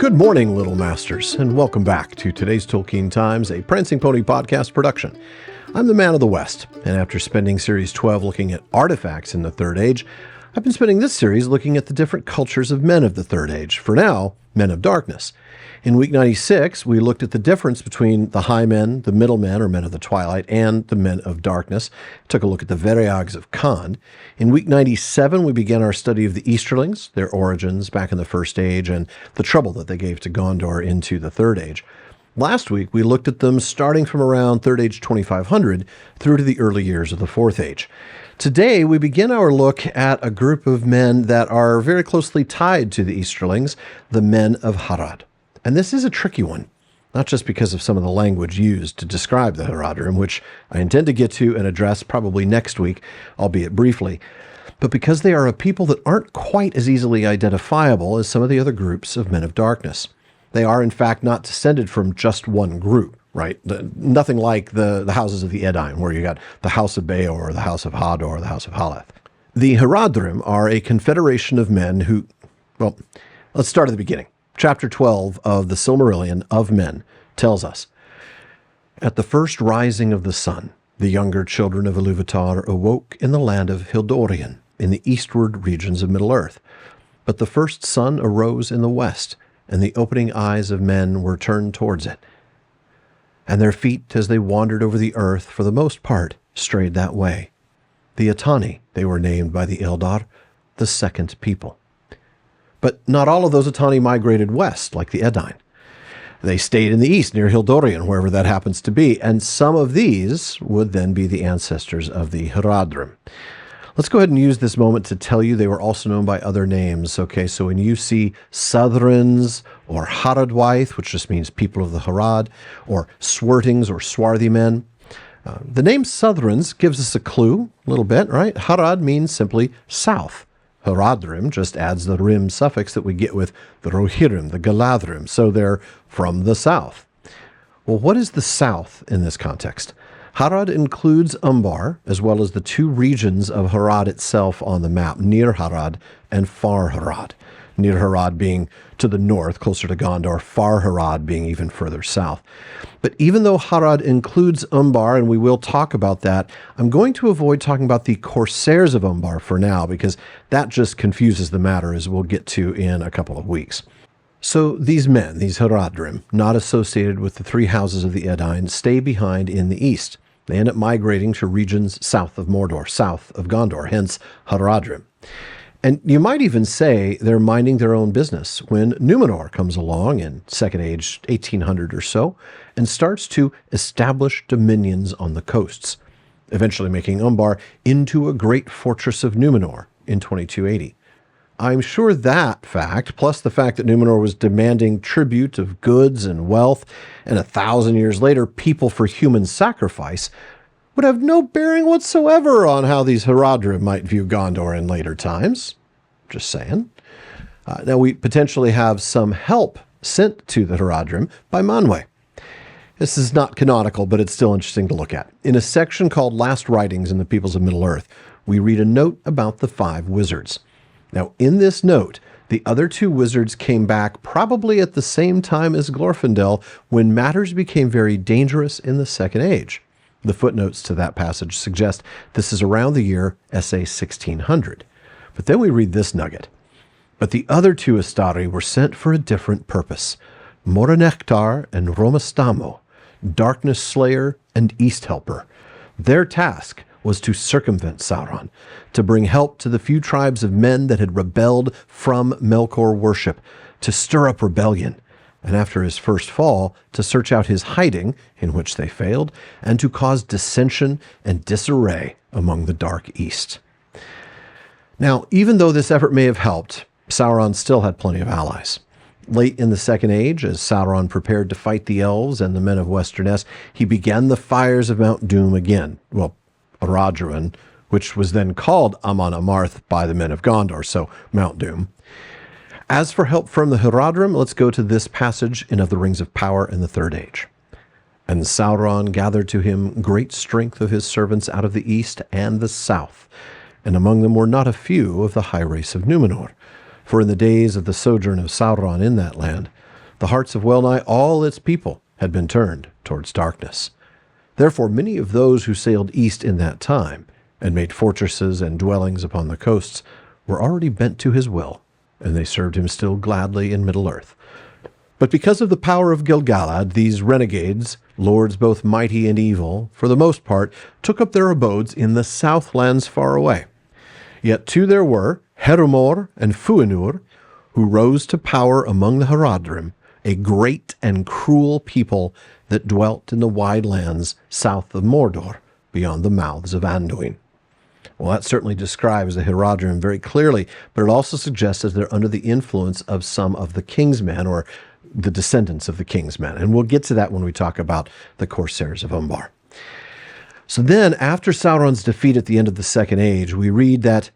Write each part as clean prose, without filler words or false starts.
Good morning, Little Masters, and welcome back to today's Tolkien Times, a Prancing Pony podcast production. I'm the Man of the West, and after spending Series 12 looking at artifacts in the Third Age, I've been spending this series looking at the different cultures of men of the Third Age, for now, men of darkness. In week 96, we looked at the difference between the high men, the middle men, or men of the twilight, and the men of darkness. Took a look at the Variags of Khand. In week 97, we began our study of the Easterlings, their origins back in the First Age, and the trouble that they gave to Gondor into the Third Age. Last week, we looked at them starting from around Third Age 2500 through to the early years of the Fourth Age. Today, we begin our look at a group of men that are very closely tied to the Easterlings, the men of Harad. And this is a tricky one, not just because of some of the language used to describe the Haradrim, which I intend to get to and address probably next week, albeit briefly, but because they are a people that aren't quite as easily identifiable as some of the other groups of men of darkness. They are, in fact, not descended from just one group, right? Nothing like the houses of the Edain, where you got the House of Beor, the House of Hador, the House of Haleth. The Haradrim are a confederation of men who, well, let's start at the beginning. Chapter 12 of the Silmarillion of Men tells us, "At the first rising of the sun, the younger children of Iluvatar awoke in the land of Hildorian, in the eastward regions of Middle-earth. But the first sun arose in the west, and the opening eyes of men were turned towards it. And their feet, as they wandered over the earth, for the most part, strayed that way. The Atani, they were named by the Eldar, the second people. But not all of those Atani migrated west, like the Edain. They stayed in the east, near Hildorian, wherever that happens to be, and some of these would then be the ancestors of the Haradrim. Let's go ahead and use this moment to tell you they were also known by other names. Okay, so when you see Southrons or Haradwaith, which just means people of the Harad, or Swartings or swarthy men, the name Southrons gives us a clue, a little bit, right? Harad means simply south. Haradrim just adds the rim suffix that we get with the Rohirrim, the Galadrim, so they're from the south. Well, what is the south in this context? Harad includes Umbar, as well as the two regions of Harad itself on the map, Near Harad and Far Harad. Near Harad being to the north, closer to Gondor, Far Harad being even further south. But even though Harad includes Umbar, and we will talk about that, I'm going to avoid talking about the Corsairs of Umbar for now, because that just confuses the matter, as we'll get to in a couple of weeks. So these men, these Haradrim, not associated with the three houses of the Edain, stay behind in the east. They end up migrating to regions south of Mordor, south of Gondor, hence Haradrim. And you might even say they're minding their own business when Numenor comes along in Second Age 1800 or so and starts to establish dominions on the coasts, eventually making Umbar into a great fortress of Numenor in 2280. I'm sure that fact, plus the fact that Numenor was demanding tribute of goods and wealth, and 1,000 years later, people for human sacrifice, would have no bearing whatsoever on how these Haradrim might view Gondor in later times. Just saying. Now, we potentially have some help sent to the Haradrim by Manwë. This is not canonical, but it's still interesting to look at. In a section called Last Writings in the Peoples of Middle-earth, we read a note about the 5 wizards. Now, in this note, the other 2 wizards came back probably at the same time as Glorfindel when matters became very dangerous in the Second Age. The footnotes to that passage suggest this is around the year SA 1600. But then we read this nugget. But the other 2 Astari were sent for a different purpose. Moronektar and Romastamo, Darkness Slayer and East Helper. Their task was to circumvent Sauron, to bring help to the few tribes of men that had rebelled from Melkor worship, to stir up rebellion, and after his first fall, to search out his hiding, in which they failed, and to cause dissension and disarray among the Dark East. Now, even though this effort may have helped, Sauron still had plenty of allies. Late in the Second Age, as Sauron prepared to fight the elves and the men of Westerness, he began the fires of Mount Doom again. Well, Haradrim, which was then called Amon Amarth by the men of Gondor, so Mount Doom. As for help from the Haradrim, let's go to this passage in Of the Rings of Power in the Third Age. And Sauron gathered to him great strength of his servants out of the east and the south, and among them were not a few of the high race of Numenor. For in the days of the sojourn of Sauron in that land, the hearts of well-nigh all its people had been turned towards darkness. Therefore, many of those who sailed east in that time and made fortresses and dwellings upon the coasts were already bent to his will, and they served him still gladly in Middle-earth. But because of the power of Gil-galad, these renegades, lords both mighty and evil, for the most part, took up their abodes in the southlands far away. Yet two there were, Herumor and Fuinur, who rose to power among the Haradrim, a great and cruel people that dwelt in the wide lands south of Mordor, beyond the mouths of Anduin. Well, that certainly describes the Haradrim very clearly, but it also suggests that they're under the influence of some of the King's Men, or the descendants of the King's Men. And we'll get to that when we talk about the Corsairs of Umbar. So then, after Sauron's defeat at the end of the Second Age, we read that,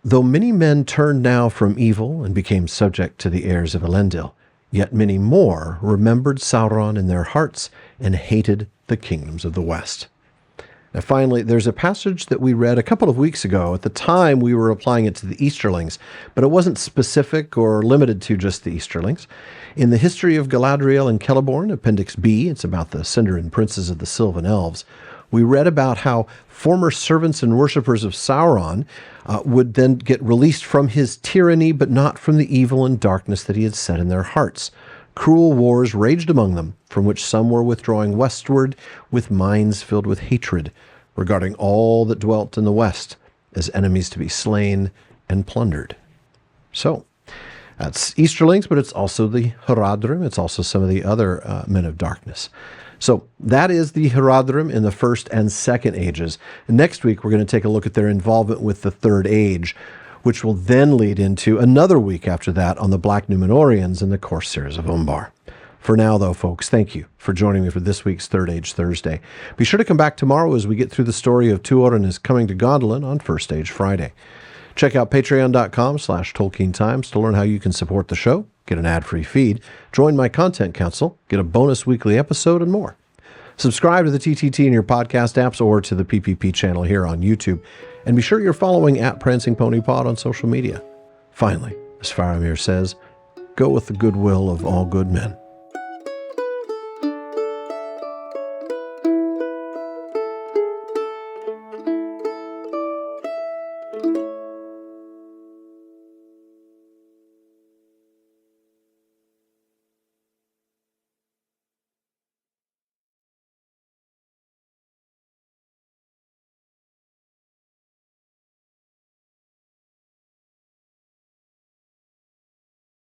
though many men turned now from evil and became subject to the heirs of Elendil, yet many more remembered Sauron in their hearts and hated the kingdoms of the West. Now finally, there's a passage that we read a couple of weeks ago. At the time, we were applying it to the Easterlings, but it wasn't specific or limited to just the Easterlings. In the history of Galadriel and Celeborn, Appendix B, it's about the Sindarin princes of the Sylvan Elves, we read about how former servants and worshippers of Sauron would then get released from his tyranny, but not from the evil and darkness that he had set in their hearts. Cruel wars raged among them, from which some were withdrawing westward with minds filled with hatred, regarding all that dwelt in the west as enemies to be slain and plundered. So, that's Easterlings, but it's also the Haradrim. It's also some of the other men of darkness. So that is the Haradrim in the First and Second Ages. And next week, we're going to take a look at their involvement with the Third Age, which will then lead into another week after that on the Black Númenóreans and the Corsairs of Umbar. For now, though, folks, thank you for joining me for this week's Third Age Thursday. Be sure to come back tomorrow as we get through the story of Tuor and his coming to Gondolin on First Age Friday. Check out patreon.com/Tolkien Times to learn how you can support the show, get an ad-free feed, join my content council, get a bonus weekly episode, and more. Subscribe to the TTT in your podcast apps or to the PPP channel here on YouTube, and be sure you're following @PrancingPonyPod on social media. Finally, as Faramir says, go with the goodwill of all good men.